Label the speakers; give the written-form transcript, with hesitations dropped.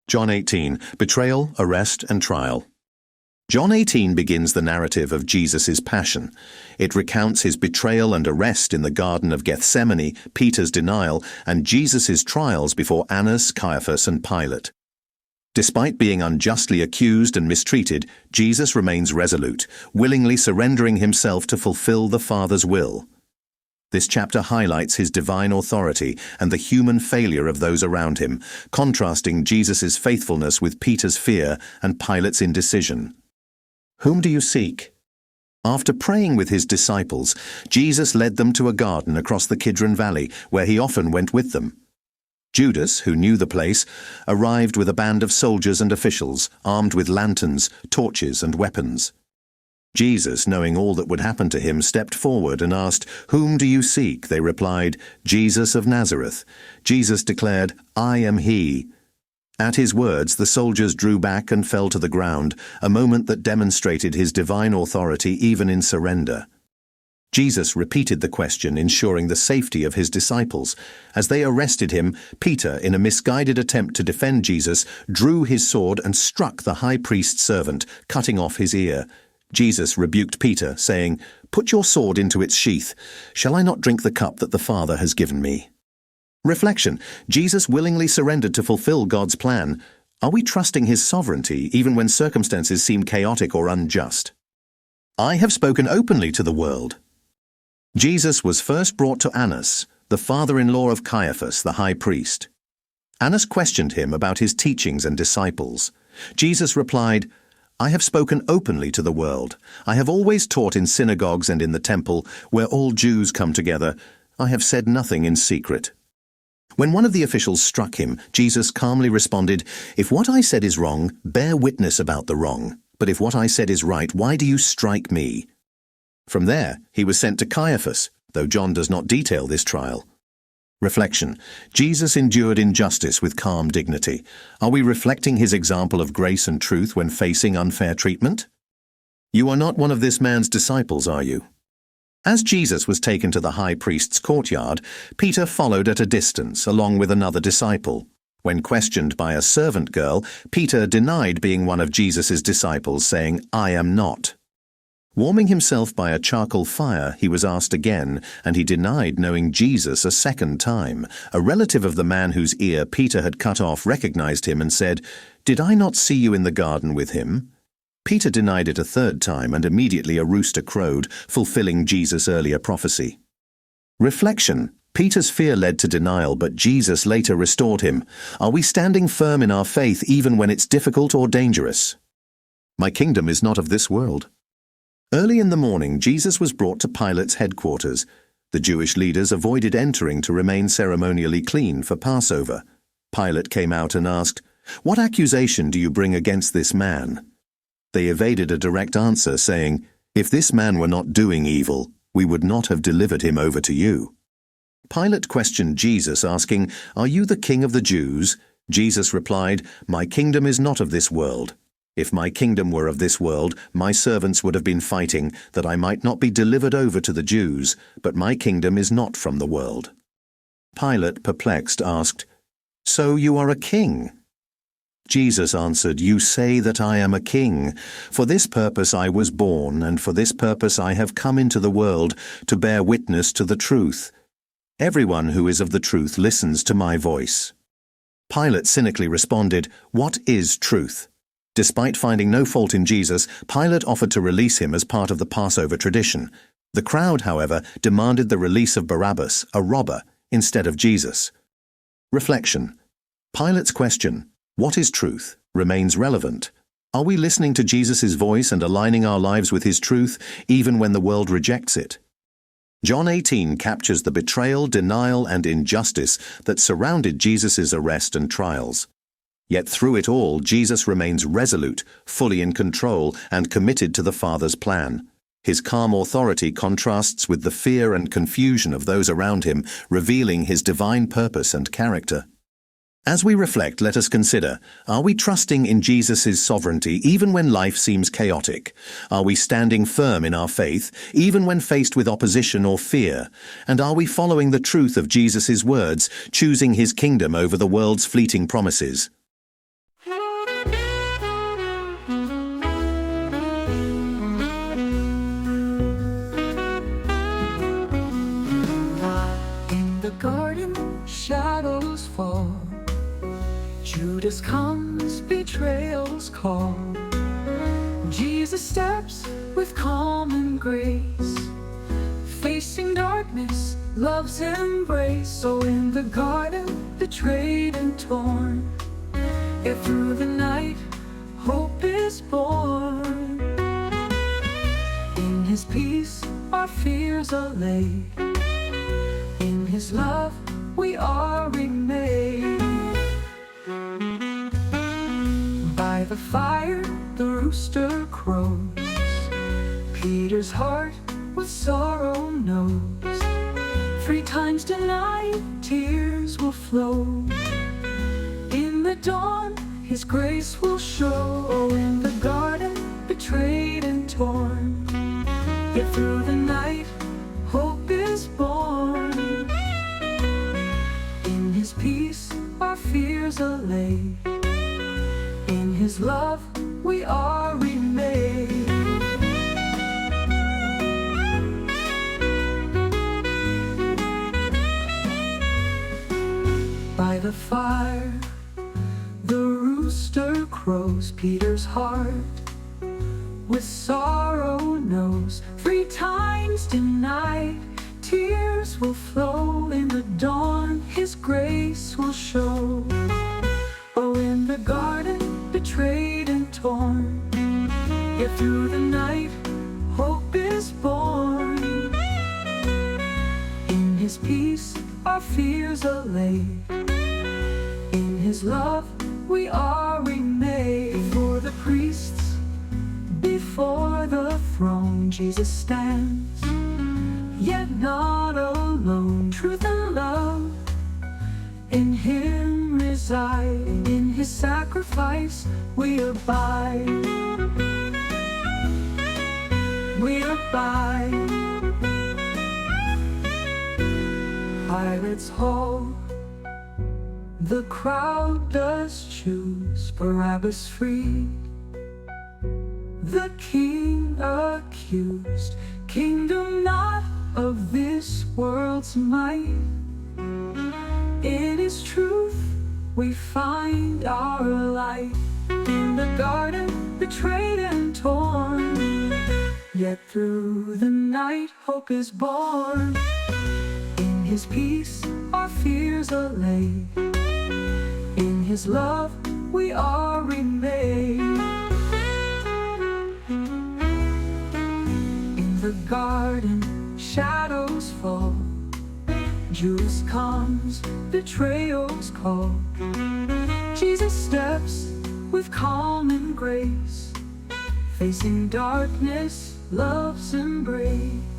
Speaker 1: John 18, Betrayal, Arrest and Trial. John 18 begins the narrative of Jesus' passion. It recounts his betrayal and arrest in the Garden of Gethsemane, Peter's denial, and Jesus' trials before Annas, Caiaphas and Pilate. Despite being unjustly accused and mistreated, Jesus remains resolute, willingly surrendering himself to fulfill the Father's will. This chapter highlights his divine authority and the human failure of those around him, contrasting Jesus' faithfulness with Peter's fear and Pilate's indecision. Whom do you seek? After praying with his disciples, Jesus led them to a garden across the Kidron Valley, where he often went with them. Judas, who knew the place, arrived with a band of soldiers and officials, armed with lanterns, torches and weapons. Jesus, knowing all that would happen to him, stepped forward and asked, "Whom do you seek?" They replied, "Jesus of Nazareth." Jesus declared, "I am he." At his words, the soldiers drew back and fell to the ground, a moment that demonstrated his divine authority even in surrender. Jesus repeated the question, ensuring the safety of his disciples. As they arrested him, Peter, in a misguided attempt to defend Jesus, drew his sword and struck the high priest's servant, cutting off his ear. Jesus rebuked Peter, saying, "Put your sword into its sheath. Shall I not drink the cup that the Father has given me?" Reflection. Jesus willingly surrendered to fulfill God's plan. Are we trusting his sovereignty even when circumstances seem chaotic or unjust? I have spoken openly to the world. Jesus was first brought to Annas, the father-in-law of Caiaphas, the high priest. Annas questioned him about his teachings and disciples. Jesus replied, "I have spoken openly to the world. I have always taught in synagogues and in the temple, where all Jews come together. I have said nothing in secret." When one of the officials struck him, Jesus calmly responded, "If what I said is wrong, bear witness about the wrong. But if what I said is right, why do you strike me?" From there, he was sent to Caiaphas, though John does not detail this trial. Reflection. Jesus endured injustice with calm dignity. Are we reflecting his example of grace and truth when facing unfair treatment? You are not one of this man's disciples, are you? As Jesus was taken to the high priest's courtyard, Peter followed at a distance, along with another disciple. When questioned by a servant girl, Peter denied being one of Jesus' disciples, saying, "I am not." Warming himself by a charcoal fire, he was asked again, and he denied knowing Jesus a second time. A relative of the man whose ear Peter had cut off recognized him and said, "Did I not see you in the garden with him?" Peter denied it a third time, and immediately a rooster crowed, fulfilling Jesus' earlier prophecy. Reflection. Peter's fear led to denial, but Jesus later restored him. Are we standing firm in our faith even when it's difficult or dangerous? My kingdom is not of this world. Early in the morning, Jesus was brought to Pilate's headquarters. The Jewish leaders avoided entering to remain ceremonially clean for Passover. Pilate came out and asked, "What accusation do you bring against this man?" They evaded a direct answer, saying, "If this man were not doing evil, we would not have delivered him over to you." Pilate questioned Jesus, asking, "Are you the king of the Jews?" Jesus replied, "My kingdom is not of this world. If my kingdom were of this world, my servants would have been fighting, that I might not be delivered over to the Jews, but my kingdom is not from the world." Pilate, perplexed, asked, "So you are a king?" Jesus answered, "You say that I am a king. For this purpose I was born, and for this purpose I have come into the world, to bear witness to the truth. Everyone who is of the truth listens to my voice." Pilate cynically responded, "What is truth?" Despite finding no fault in Jesus, Pilate offered to release him as part of the Passover tradition. The crowd, however, demanded the release of Barabbas, a robber, instead of Jesus. Reflection. Pilate's question, "What is truth?" remains relevant. Are we listening to Jesus' voice and aligning our lives with his truth, even when the world rejects it? John 18 captures the betrayal, denial, and injustice that surrounded Jesus' arrest and trials. Yet through it all, Jesus remains resolute, fully in control, and committed to the Father's plan. His calm authority contrasts with the fear and confusion of those around him, revealing his divine purpose and character. As we reflect, let us consider, are we trusting in Jesus' sovereignty even when life seems chaotic? Are we standing firm in our faith even when faced with opposition or fear? And are we following the truth of Jesus' words, choosing his kingdom over the world's fleeting promises?
Speaker 2: Judas comes, betrayal's call. Jesus steps with calm and grace, facing darkness, love's embrace. So in the garden, betrayed and torn, yet through the night, hope is born. In His peace, our fears are laid. In His love, we are remade. By the fire, the rooster crows. Peter's heart with sorrow knows. 3 times denied, tears will flow. In the dawn, His grace will show. Oh, in the garden, betrayed and torn, yet through the night, hope is born. In His peace, our fears are laid. In His love, we are remade. By the fire, the rooster crows. Peter's heart with sorrow knows. 3 times denied, tears will flow. In the dawn, His grace will show. Oh, in the garden, betrayed and torn, yet through the night, hope is born. In His peace, our fears are laid. In His love, we are remade. Before the priests, before the throne, Jesus stands, yet not alone. Truth and love in Him reside. In His sacrifice, we abide. We abide. Pilate's hall, the crowd does choose Barabbas free. The King accused, kingdom not of this world's might. In His truth we find our light. In the garden, betrayed and torn, yet through the night, hope is born. In His peace, our fears are laid. In His love, we are remade. In the garden, shadows fall. Judas comes, betrayal's call. Jesus steps with calm and grace, facing darkness, love's embrace.